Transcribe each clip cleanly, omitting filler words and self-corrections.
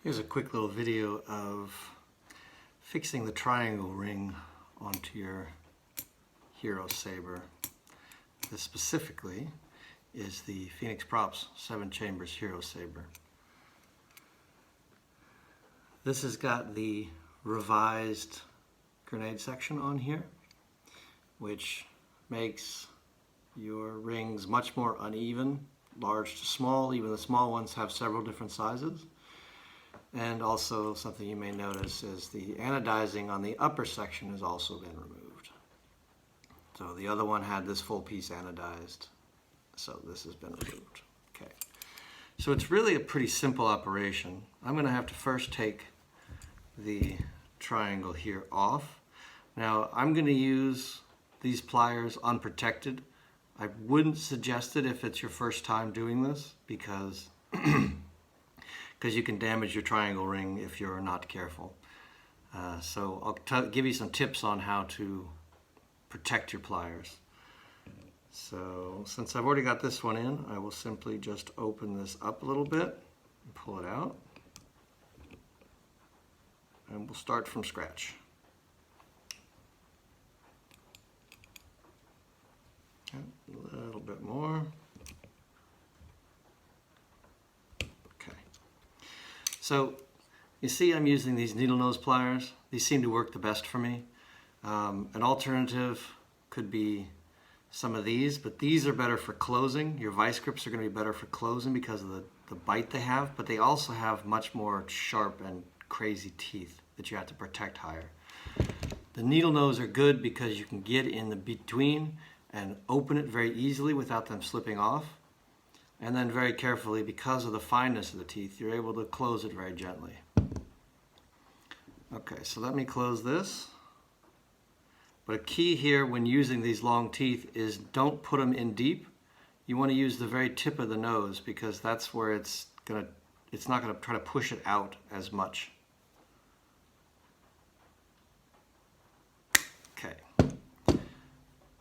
Here's a quick little video of fixing the triangle ring onto your Hero saber. This specifically is the Phoenix Props 7 Chambers Hero saber. This has got the revised grenade section on here, which makes your rings much more uneven, large to small. Even the small ones have several different sizes. And also something you may notice is the anodizing on the upper section has also been removed. So the other one had this full piece anodized, so this has been removed. Okay, so it's really a pretty simple operation. I'm going to have to first take the triangle here off. Now I'm going to use these pliers unprotected. I wouldn't suggest it if it's your first time doing this because you can damage your triangle ring if you're not careful. So I'll give you some tips on how to protect your pliers. So since I've already got this one in, I will simply just open this up a little bit and pull it out. And we'll start from scratch. A little bit more. Okay. So you see I'm using these needle nose pliers. These seem to work the best for me. An alternative could be some of these, but these are better for closing. Your vice grips are going to be better for closing because of the bite they have, but they also have much more sharp and crazy teeth that you have to protect higher. The needle nose are good because you can get in the between and open it very easily without them slipping off. And then very carefully, because of the fineness of the teeth, you're able to close it very gently. Okay, so let me close this. But a key here when using these long teeth is don't put them in deep. You want to use the very tip of the nose because that's where it's not gonna try to push it out as much. Okay.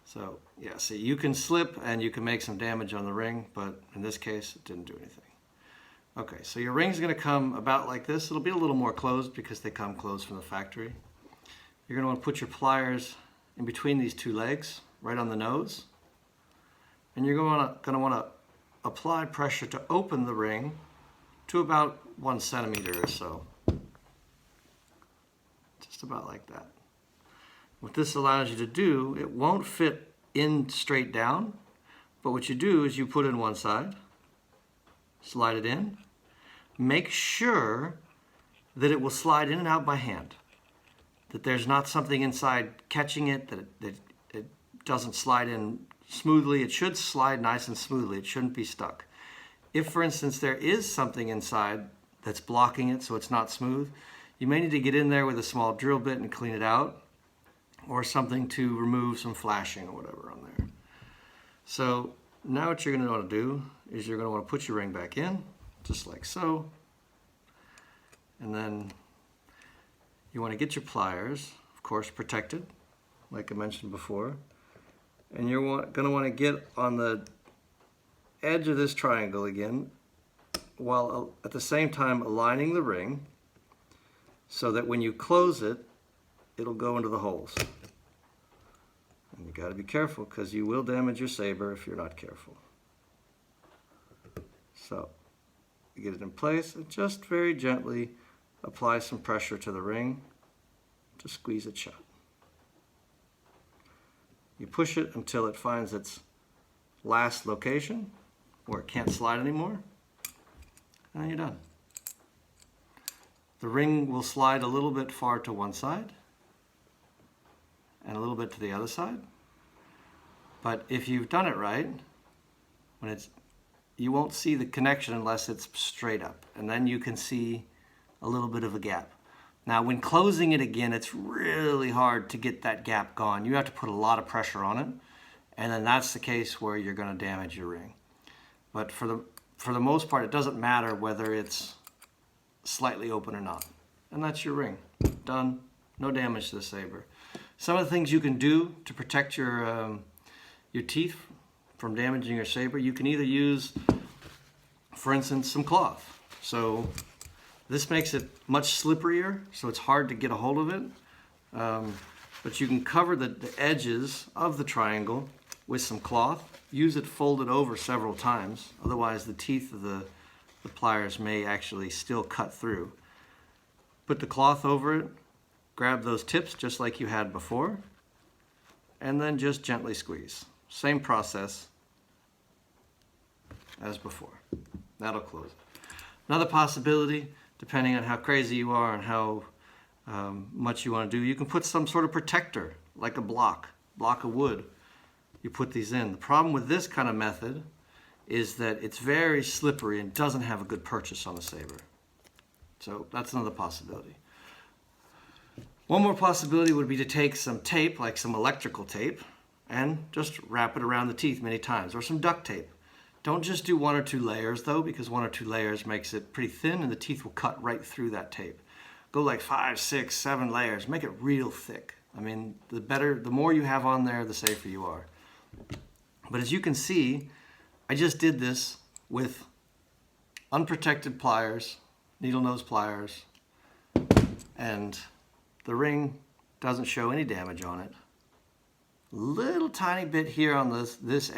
So yeah, see, you can slip and you can make some damage on the ring, but in this case, it didn't do anything. Okay, so your ring's gonna come about like this. It'll be a little more closed because they come closed from the factory. You're gonna wanna put your pliers in between these two legs, right on the nose. And you're gonna wanna apply pressure to open the ring to about 1 centimeter or so. Just about like that. What this allows you to do, it won't fit in straight down, but what you do is you put it in one side, slide it in, make sure that it will slide in and out by hand, that there's not something inside catching it, that it doesn't slide in smoothly. It should slide nice and smoothly. It shouldn't be stuck. If, for instance, there is something inside that's blocking it so it's not smooth, you may need to get in there with a small drill bit and clean it out, or something to remove some flashing or whatever on there. So now what you're going to want to do is you're going to want to put your ring back in, just like so. And then you want to get your pliers, of course, protected, like I mentioned before. And you're going to want to get on the edge of this triangle again, while at the same time aligning the ring so that when you close it, it'll go into the holes. And you got to be careful because you will damage your saber if you're not careful. So you get it in place and just very gently apply some pressure to the ring to squeeze it shut. You push it until it finds its last location where it can't slide anymore, and then you're done. The ring will slide a little bit far to one side and a little bit to the other side. But if you've done it right, you won't see the connection unless it's straight up, and then you can see a little bit of a gap. Now when closing it again, it's really hard to get that gap gone. You have to put a lot of pressure on it, and then that's the case where you're going to damage your ring. But for the most part, it doesn't matter whether it's slightly open or not. And that's your ring. Done. No damage to the saber. Some of the things you can do to protect your teeth from damaging your saber, you can either use, for instance, some cloth. So This makes it much slipperier, so it's hard to get a hold of it. But you can cover the edges of the triangle with some cloth. Use it folded over several times, otherwise the teeth of the pliers may actually still cut through. Put the cloth over it, grab those tips just like you had before, and then just gently squeeze. Same process as before. That'll close it. Another possibility, depending on how crazy you are and how much you want to do, you can put some sort of protector, like a block of wood. You put these in. The problem with this kind of method is that it's very slippery and doesn't have a good purchase on the saber. So that's another possibility. One more possibility would be to take some tape, like some electrical tape, and just wrap it around the teeth many times, or some duct tape. Don't just do 1 or 2 layers though, because 1 or 2 layers makes it pretty thin and the teeth will cut right through that tape. Go like 5, 6, 7 layers, make it real thick. I mean, the more you have on there, the safer you are. But as you can see, I just did this with unprotected pliers, needle nose pliers, and the ring doesn't show any damage on it. Little tiny bit here on this edge.